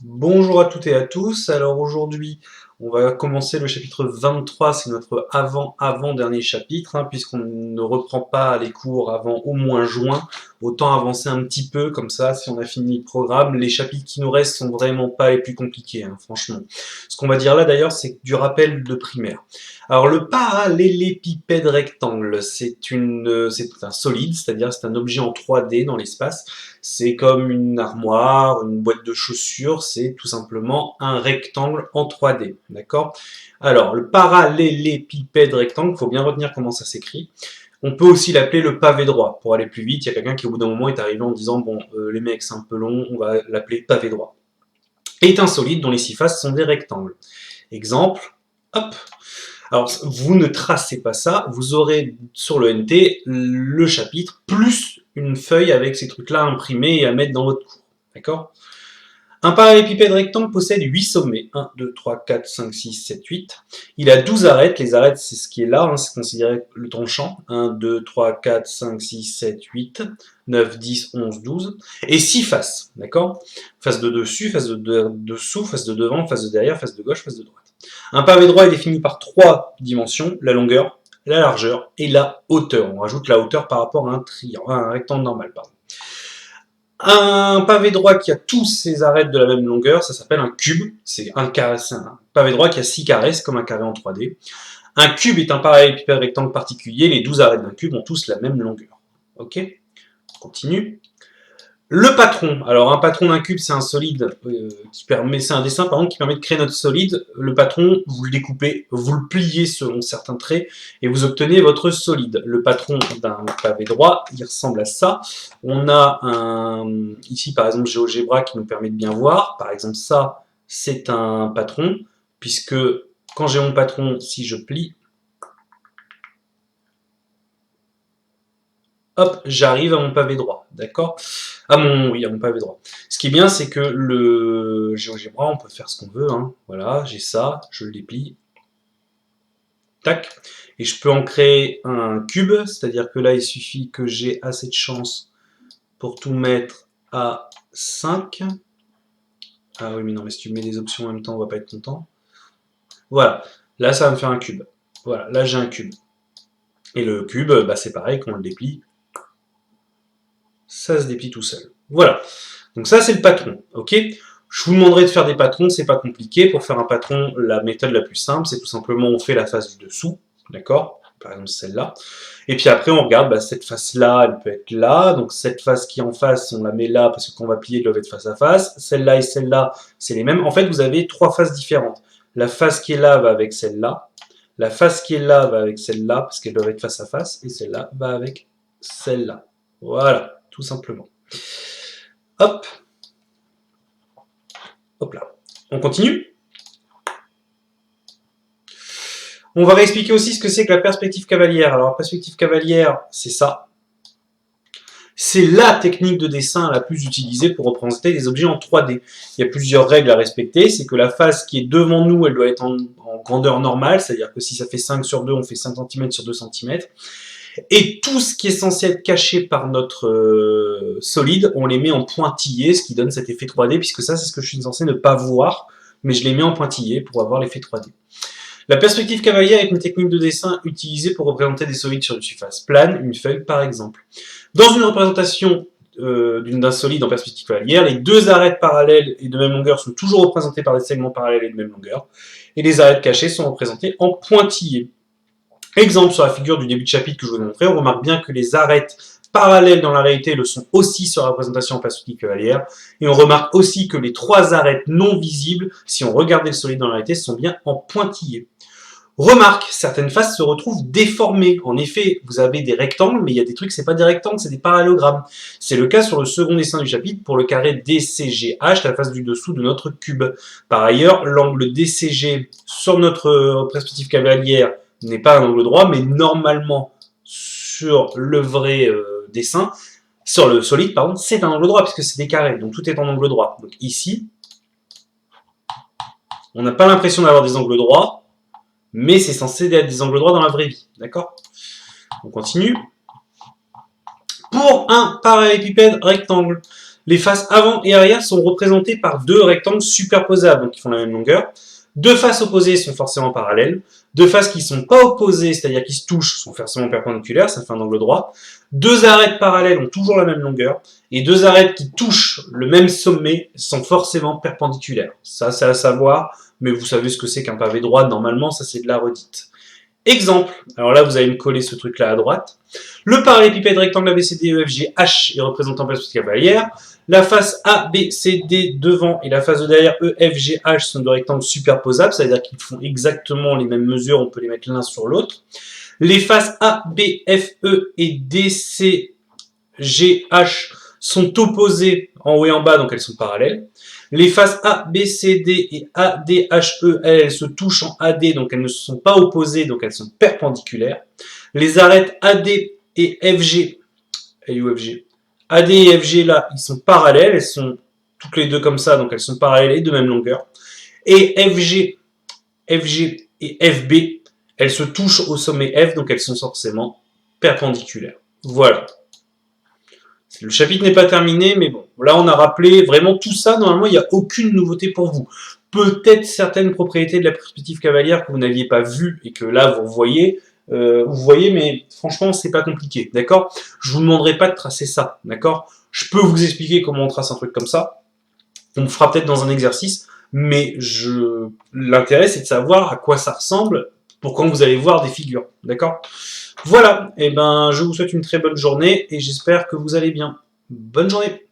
Bonjour à toutes et à tous. Alors aujourd'hui, on va commencer le chapitre 23, c'est notre avant-avant-dernier chapitre, puisqu'on ne reprend pas les cours avant au moins juin. Autant avancer un petit peu, comme ça, si on a fini le programme. Les chapitres qui nous restent sont vraiment pas les plus compliqués, franchement. Ce qu'on va dire là d'ailleurs, c'est du rappel de primaire. Alors le parallélépipède rectangle, c'est un solide, c'est-à-dire c'est un objet en 3D dans l'espace. C'est comme une armoire, une boîte de chaussures, c'est tout simplement un rectangle en 3D, d'accord? Alors, le parallélépipède rectangle, il faut bien retenir comment ça s'écrit. On peut aussi l'appeler le pavé droit. Pour aller plus vite, il y a quelqu'un qui au bout d'un moment est arrivé en disant bon, les mecs c'est un peu long, on va l'appeler pavé droit. Est un solide dont les six faces sont des rectangles. Exemple, hop. Alors, vous ne tracez pas ça, vous aurez sur le NT le chapitre plus une feuille avec ces trucs-là imprimés et à mettre dans votre cours. D'accord? Un parallélépipède rectangle possède 8 sommets. 1, 2, 3, 4, 5, 6, 7, 8. Il a 12 arêtes. Les arêtes, c'est ce qui est là, c'est considéré le tranchant. 1, 2, 3, 4, 5, 6, 7, 8, 9, 10, 11, 12. Et 6 faces. D'accord? Face de dessus, face de dessous, face de devant, face de derrière, face de gauche, face de droite. Un pavé droit est défini par 3 dimensions, la longueur, la largeur et la hauteur. On rajoute la hauteur par rapport à un rectangle normal. Pardon. Un pavé droit qui a tous ses arêtes de la même longueur, ça s'appelle un cube. C'est un pavé droit qui a 6 carrés, c'est comme un carré en 3D. Un cube est un parallélépipède rectangle particulier, les 12 arêtes d'un cube ont tous la même longueur. Ok? On continue. Le patron. Alors un patron d'un cube, c'est un solide qui permet, c'est un dessin par exemple qui permet de créer notre solide. Le patron, vous le découpez, vous le pliez selon certains traits et vous obtenez votre solide. Le patron d'un pavé droit, il ressemble à ça. On a ici par exemple GeoGebra qui nous permet de bien voir. Par exemple ça, c'est un patron puisque quand j'ai mon patron, si je plie, hop, j'arrive à mon pavé droit, d'accord? Oui, à mon pavé droit. Ce qui est bien, c'est que le GeoGebra, on peut faire ce qu'on veut, Voilà, j'ai ça, je le déplie, tac, et je peux en créer un cube, c'est-à-dire que là, il suffit que j'ai assez de chance pour tout mettre à 5. Ah oui, mais non, mais si tu mets des options en même temps, on va pas être content. Voilà, là, ça va me faire un cube. Voilà, là, j'ai un cube. Et le cube, c'est pareil, quand on le déplie, ça se déplie tout seul. Voilà. Donc ça, c'est le patron, ok? Je vous demanderai de faire des patrons, c'est pas compliqué. Pour faire un patron, la méthode la plus simple, c'est tout simplement on fait la face du dessous, d'accord? Par exemple celle-là. Et puis après, on regarde, cette face-là, elle peut être là. Donc cette face qui est en face, on la met là parce que quand on va plier, elle doit être face à face. Celle-là et celle-là, c'est les mêmes. En fait, vous avez 3 faces différentes. La face qui est là va avec celle-là. La face qui est là va avec celle-là parce qu'elles doivent être face à face. Et celle-là va avec celle-là. Voilà, tout simplement. Hop. Hop là. On continue. On va réexpliquer aussi ce que c'est que la perspective cavalière. Alors, la perspective cavalière, c'est ça. C'est la technique de dessin la plus utilisée pour représenter des objets en 3D. Il y a plusieurs règles à respecter. C'est que la face qui est devant nous, elle doit être en grandeur normale. C'est-à-dire que si ça fait 5 sur 2, on fait 5 cm sur 2 cm. Et tout ce qui est censé être caché par notre solide, on les met en pointillé, ce qui donne cet effet 3D, puisque ça, c'est ce que je suis censé ne pas voir, mais je les mets en pointillé pour avoir l'effet 3D. La perspective cavalière est une technique de dessin utilisée pour représenter des solides sur une surface plane, une feuille par exemple. Dans une représentation d'un solide en perspective cavalière, les deux arêtes parallèles et de même longueur sont toujours représentées par des segments parallèles et de même longueur, et les arêtes cachées sont représentées en pointillés. Exemple sur la figure du début de chapitre que je vous ai montré, on remarque bien que les arêtes parallèles dans la réalité le sont aussi sur la représentation en perspective cavalière, et on remarque aussi que les 3 arêtes non visibles, si on regardait le solide dans la réalité, sont bien en pointillés. Remarque, certaines faces se retrouvent déformées. En effet, vous avez des rectangles, mais il y a des trucs, c'est pas des rectangles, c'est des parallélogrammes. C'est le cas sur le second dessin du chapitre pour le carré DCGH, la face du dessous de notre cube. Par ailleurs, l'angle DCG sur notre perspective cavalière n'est pas un angle droit, mais normalement, sur le vrai dessin, sur le solide, pardon, c'est un angle droit, puisque c'est des carrés, donc tout est en angle droit. Donc ici, on n'a pas l'impression d'avoir des angles droits, mais c'est censé être des angles droits dans la vraie vie, d'accord? On continue. Pour un parallélépipède rectangle, Les faces avant et arrière sont représentées par deux rectangles superposables, donc qui font la même longueur. Deux faces opposées sont forcément parallèles. Deux faces qui ne sont pas opposées, c'est-à-dire qui se touchent, sont forcément perpendiculaires, ça fait un angle droit. Deux arêtes parallèles ont toujours la même longueur. Et deux arêtes qui touchent le même sommet sont forcément perpendiculaires. Ça, c'est à savoir, mais vous savez ce que c'est qu'un pavé droit, normalement, ça c'est de la redite. Exemple, alors là vous allez me coller ce truc là à droite. Le parallélépipède rectangle ABCD EFG H est représenté en perspective cavalière. La face ABCD devant et la face de derrière EFGH sont deux rectangles superposables, c'est-à-dire qu'ils font exactement les mêmes mesures, on peut les mettre l'un sur l'autre. Les faces ABFE et DCGH sont opposées en haut et en bas, donc elles sont parallèles. Les faces A, B, C, D et A, D, H, E, elles se touchent en AD, donc elles ne sont pas opposées, donc elles sont perpendiculaires. Les arêtes AD et FG, AD et FG là, ils sont parallèles, elles sont toutes les deux comme ça, donc elles sont parallèles et de même longueur. Et FG et FB, elles se touchent au sommet F, donc elles sont forcément perpendiculaires. Voilà. Le chapitre n'est pas terminé, mais bon, là on a rappelé vraiment tout ça. Normalement, il n'y a aucune nouveauté pour vous. Peut-être certaines propriétés de la perspective cavalière que vous n'aviez pas vues et que là vous voyez, mais franchement, c'est pas compliqué, d'accord? Je vous demanderai pas de tracer ça, d'accord? Je peux vous expliquer comment on trace un truc comme ça. On le fera peut-être dans un exercice, mais l'intérêt c'est de savoir à quoi ça ressemble pour quand vous allez voir des figures, d'accord? Voilà, et ben je vous souhaite une très bonne journée et j'espère que vous allez bien. Bonne journée!